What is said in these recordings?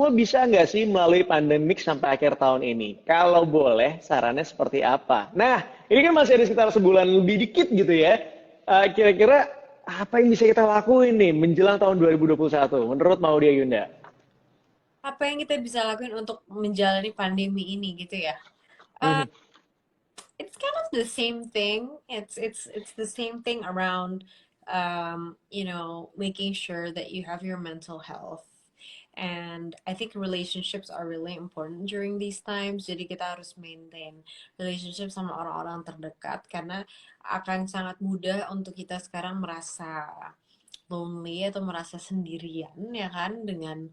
lo bisa nggak sih melalui pandemik sampai akhir tahun ini? Kalau boleh, sarannya seperti apa? Nah, ini kan masih ada sekitar sebulan lebih dikit gitu ya. Kira-kira apa yang bisa kita lakuin nih menjelang tahun 2021 menurut Maudia Yunda? Apa yang kita bisa lakuin untuk menjalani pandemi ini gitu ya? Uh, Mhm. it's kind of the same thing. It's the same thing around, making sure that you have your mental health. And I think relationships are really important during these times. Jadi kita harus maintain relationship sama orang-orang terdekat karena akan sangat mudah untuk kita sekarang merasa lonely atau merasa sendirian ya kan dengan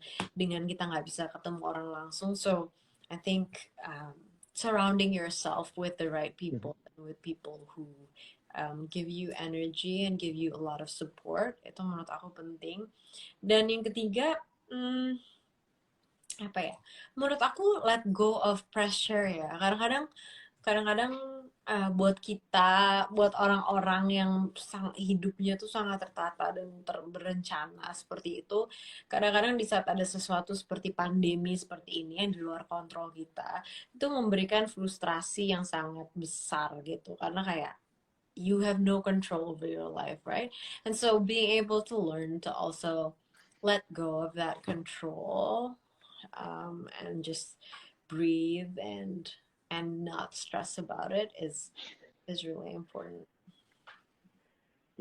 kita nggak bisa ketemu orang langsung. So I think surrounding yourself with the right people and with people who give you energy and give you a lot of support itu menurut aku penting. Dan yang ketiga, hmm, apa ya? Menurut aku let go of pressure ya. Kadang-kadang buat kita, buat orang-orang yang hidupnya tuh sangat tertata dan berencana seperti itu, kadang-kadang di saat ada sesuatu seperti pandemi seperti ini yang di luar kontrol kita, itu memberikan frustrasi yang sangat besar gitu. Karena kayak you have no control over your life, right? And so being able to learn to also let go of that control, and just breathe and not stress about it is really important.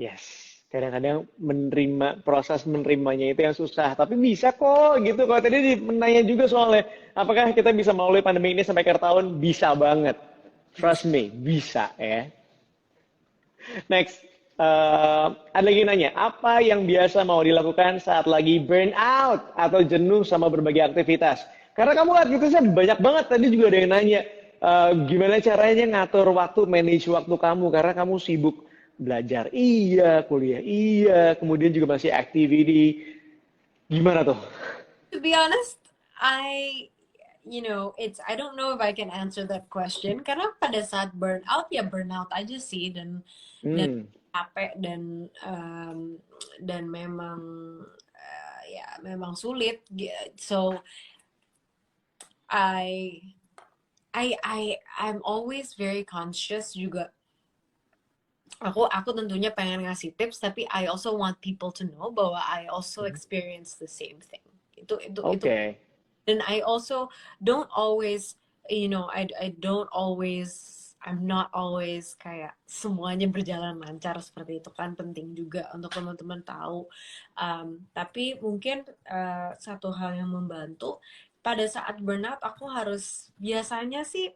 Yes, kadang-kadang proses menerimanya itu yang susah, tapi bisa kok gitu. Kalau tadi menanya juga soalnya, apakah kita bisa melalui pandemi ini sampai akhir tahun? Bisa banget. Bisa. Trust me, bisa ya. Next, ada lagi nanya, apa yang biasa mau dilakukan saat lagi burn out atau jenuh sama berbagai aktivitas? Karena kamu aktivitasnya banyak banget, tadi juga ada yang nanya, gimana caranya ngatur waktu, manage waktu kamu, karena kamu sibuk belajar, iya, kuliah, iya, kemudian juga masih activity, gimana tuh? To be honest, I it's I don't know if I can answer that question karena pada saat burnout ya burnout aja sih dan Hmm, capek dan memang ya memang sulit. So I I'm always very conscious juga. Aku tentunya pengen ngasih tips, tapi I also want people to know bahwa I also experience the same thing. Itu. oke. Dan I also don't always, I don't always, I'm not always kayak semuanya berjalan lancar seperti itu kan penting juga untuk teman-teman tahu. Tapi mungkin satu hal yang membantu pada saat burnout aku harus biasanya sih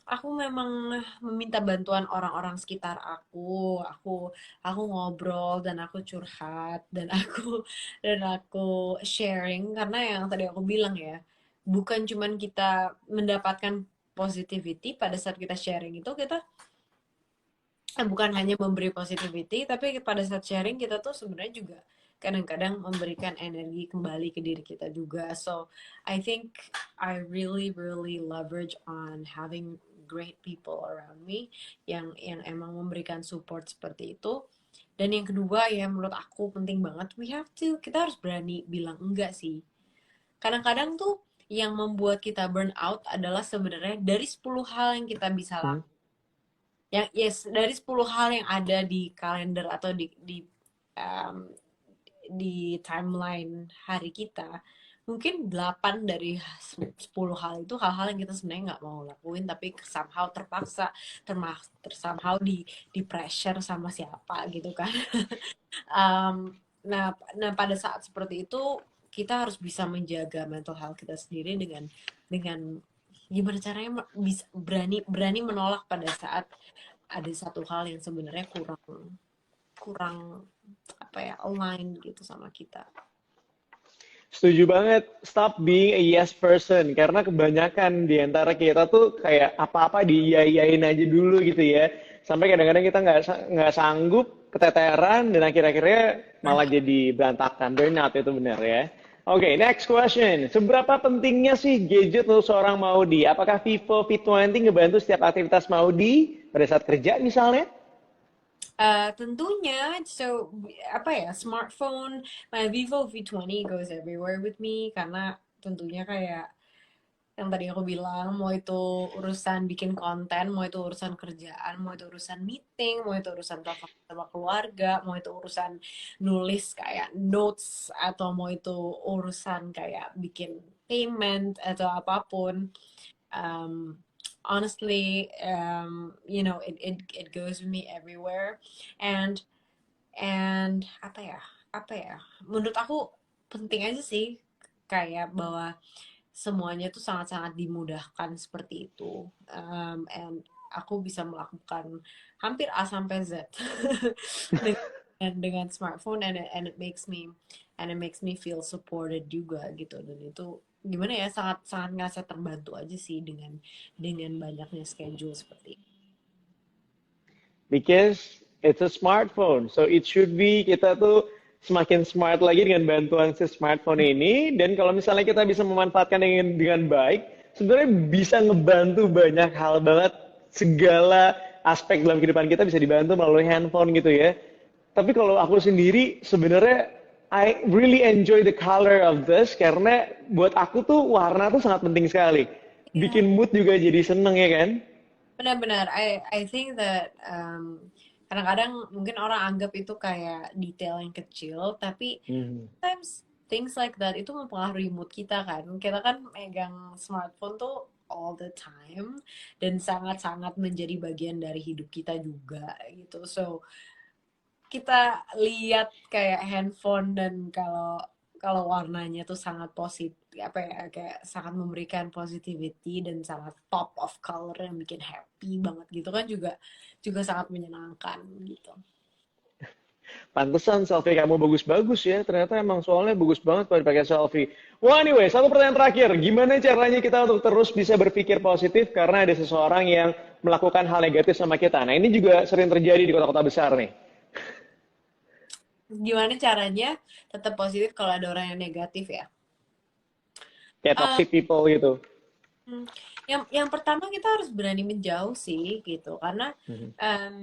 aku memang meminta bantuan orang-orang sekitar aku ngobrol dan aku curhat dan aku sharing karena yang tadi aku bilang ya bukan cuman kita mendapatkan positivity pada saat kita sharing itu kita bukan hanya memberi positivity tapi pada saat sharing kita tuh sebenarnya juga kadang-kadang memberikan energi kembali ke diri kita juga. So I think I really really leverage on having great people around me yang emang memberikan support seperti itu. Dan yang kedua ya menurut aku penting banget, kita harus berani bilang enggak sih. Kadang-kadang tuh yang membuat kita burn out adalah sebenarnya dari 10 hal yang kita bisa Hmm. lakukan, yang yes dari 10 hal yang ada di kalender atau um, di timeline hari kita, mungkin 8 dari 10 hal itu hal-hal yang kita sebenarnya nggak mau lakuin tapi somehow terpaksa, somehow di pressure sama siapa gitu kan. Nah pada saat seperti itu kita harus bisa menjaga mental health kita sendiri dengan gimana caranya bisa berani berani menolak pada saat ada satu hal yang sebenarnya kurang kurang apa ya align gitu sama kita. Setuju banget. Stop being a yes person. Karena kebanyakan di antara kita tuh kayak apa-apa diiyain aja dulu gitu ya. Sampai kadang-kadang kita nggak sanggup, keteteran, dan akhir-akhirnya malah jadi berantakan. Burnout itu benar ya. Oke, next question. Seberapa pentingnya sih gadget untuk seorang Maudi? Apakah Vivo V20 ngebantu setiap aktivitas Maudi pada saat kerja misalnya? Tentunya, so apa ya, smartphone, my Vivo V20 goes everywhere with me karena tentunya kayak yang tadi aku bilang, mau itu urusan bikin konten, mau itu urusan kerjaan, mau itu urusan meeting, mau itu urusan telepon sama keluarga, mau itu urusan nulis kayak notes, atau mau itu urusan kayak bikin payment atau apapun. Um, Honestly, it goes with me everywhere. And apa ya, menurut aku penting aja sih kayak bahwa semuanya tuh sangat-sangat dimudahkan seperti itu. And aku bisa melakukan hampir A sampai Z dengan smartphone, and it makes me feel supported juga gitu. Dan itu gimana ya, sangat sangat ngerasa terbantu aja sih dengan banyaknya schedule seperti itu. Because it's a smartphone. So it should be kita tuh semakin smart lagi dengan bantuan si smartphone ini. Dan kalau misalnya kita bisa memanfaatkan dengan baik, sebenarnya bisa ngebantu banyak hal banget. Segala aspek dalam kehidupan kita bisa dibantu melalui handphone gitu ya. Tapi kalau aku sendiri sebenarnya I really enjoy the color of this karena buat aku tuh warna tuh sangat penting sekali. Ya, Bikin mood juga jadi seneng ya kan? benar-benar. I think that kadang-kadang mungkin orang anggap itu kayak detail yang kecil, tapi Hmm. sometimes things like that itu mempengaruhi mood kita kan. Kita kan megang smartphone tuh all the time dan sangat-sangat menjadi bagian dari hidup kita juga gitu. So kita lihat kayak handphone, dan kalau kalau warnanya tuh sangat positif, apa ya, kayak sangat memberikan positivity dan sangat top of color yang bikin happy banget gitu kan, juga juga sangat menyenangkan gitu. Pantesan selfie kamu bagus-bagus ya. Ternyata emang soalnya bagus banget kalau dipakai selfie. Wah, anyway, satu pertanyaan terakhir. Gimana caranya kita untuk terus bisa berpikir positif karena ada seseorang yang melakukan hal negatif sama kita? Nah, ini juga sering terjadi di kota-kota besar nih. Gimana caranya tetap positif kalau ada orang yang negatif ya? Kayak toxic people gitu. Hmm, yang pertama kita harus berani menjauh sih gitu, karena Mhm. um,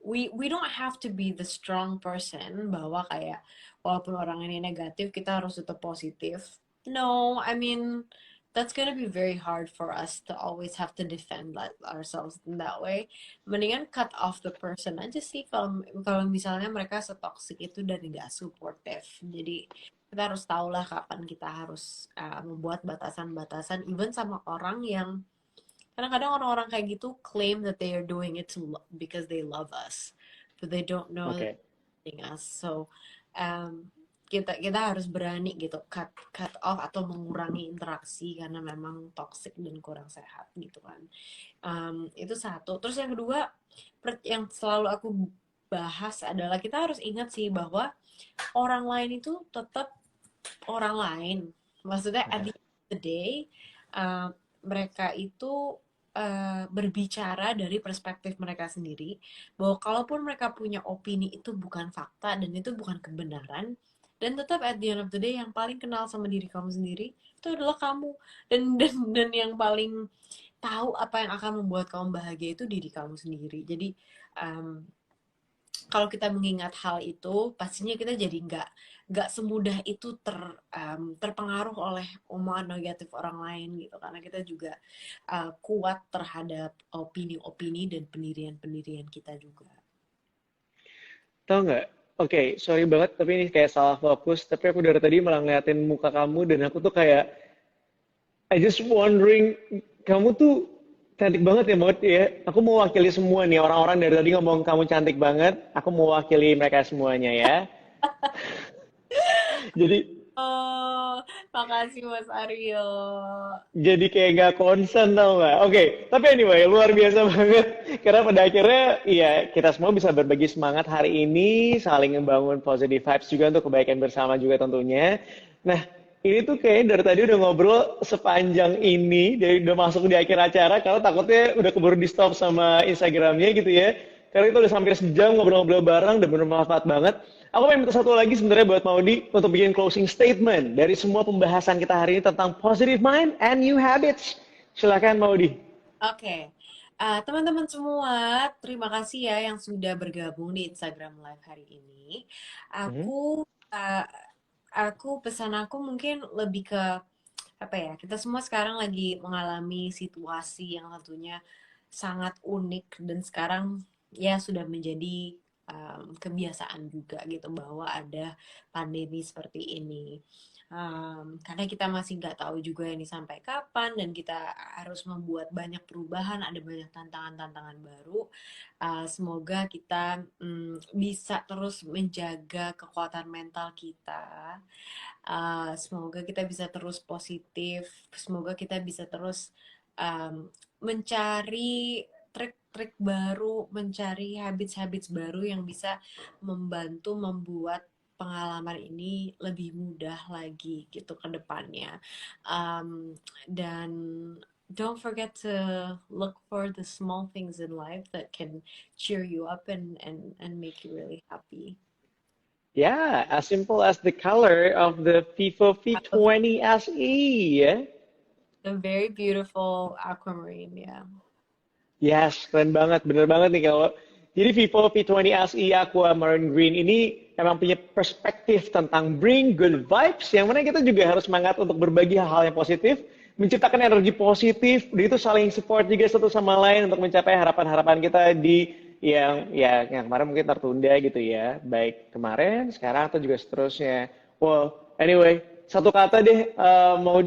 we don't have to be the strong person bahwa kayak walaupun orang ini negatif kita harus tetap positif. No, I mean that's gonna be very hard for us to always have to defend ourselves in that way. Mendingan cut off the person aja sih kalau kalau misalnya mereka setoxic itu dan nggak supportive. Jadi kita harus tahulah kapan kita harus membuat batasan-batasan even sama orang yang kadang-kadang orang-orang kayak gitu claim that they are doing it because they love us, but they don't know that Oke. they're hurting us. So kita kita harus berani gitu cut off atau mengurangi interaksi karena memang toxic dan kurang sehat gitu kan. Itu satu. Terus yang kedua, yang selalu aku bahas adalah kita harus ingat sih bahwa orang lain itu tetap orang lain. Maksudnya at the end of the day, uh, mereka itu berbicara dari perspektif mereka sendiri. Bahwa kalaupun mereka punya opini itu bukan fakta dan itu bukan kebenaran. Dan tetap at the end of the day yang paling kenal sama diri kamu sendiri itu adalah kamu. Dan yang paling tahu apa yang akan membuat kamu bahagia itu diri kamu sendiri. Jadi um, kalau kita mengingat hal itu, pastinya kita jadi nggak semudah itu terpengaruh oleh omongan negatif orang lain gitu. Karena kita juga kuat terhadap opini-opini dan pendirian-pendirian kita juga. Tahu nggak? Oke, sorry banget, tapi ini kayak salah fokus. Tapi aku dari tadi malah ngeliatin muka kamu dan aku tuh kayak I just wondering, kamu tuh cantik banget ya, Maud ya. Aku mau wakili semua nih, orang-orang dari tadi ngomong kamu cantik banget. Aku mau wakili mereka semuanya ya. Jadi, Oh, makasih Mas Aryo. jadi kayak nggak konsen tau nggak? Oke, tapi anyway, luar biasa banget. Karena pada akhirnya, ya kita semua bisa berbagi semangat hari ini, saling membangun positive vibes juga untuk kebaikan bersama juga tentunya. Nah, ini tuh kayaknya dari tadi udah ngobrol sepanjang ini, dari udah masuk di akhir acara, karena takutnya udah keburu di stop sama Instagramnya gitu ya. Karena kita udah hampir sejam ngobrol-ngobrol bareng dan bermanfaat banget. Aku pengen minta satu lagi sebenarnya buat Maudi untuk bikin closing statement dari semua pembahasan kita hari ini tentang positive mind and new habits. Silakan Maudi. Oke. Teman-teman semua, terima kasih ya yang sudah bergabung di Instagram Live hari ini. Mhm. Aku, uh, aku pesan aku mungkin lebih ke apa ya, kita semua sekarang lagi mengalami situasi yang tentunya sangat unik dan sekarang ya sudah menjadi kebiasaan juga gitu bahwa ada pandemi seperti ini. Karena kita masih nggak tahu juga ini sampai kapan dan kita harus membuat banyak perubahan, ada banyak tantangan-tantangan baru. Semoga kita bisa terus menjaga kekuatan mental kita. Semoga kita bisa terus positif. Semoga kita bisa terus mencari trik-trik baru, mencari habits-habits baru yang bisa membantu membuat pengalaman ini lebih mudah lagi gitu ke depannya. Dan don't forget to look for the small things in life that can cheer you up and make you really happy. Yeah, as simple as the color of the Vivo V20 SE, ya. A very beautiful aquamarine, yeah. Yes, keren banget, bener banget nih kalau. Jadi Vivo V20 SE Aqua Marine Green ini emang punya perspektif tentang bring good vibes, yang mana kita juga harus semangat untuk berbagi hal-hal yang positif, menciptakan energi positif, dan itu saling support juga satu sama lain untuk mencapai harapan-harapan kita di yang kemarin mungkin tertunda gitu ya, baik kemarin, sekarang atau juga seterusnya. Well, anyway, satu kata deh mau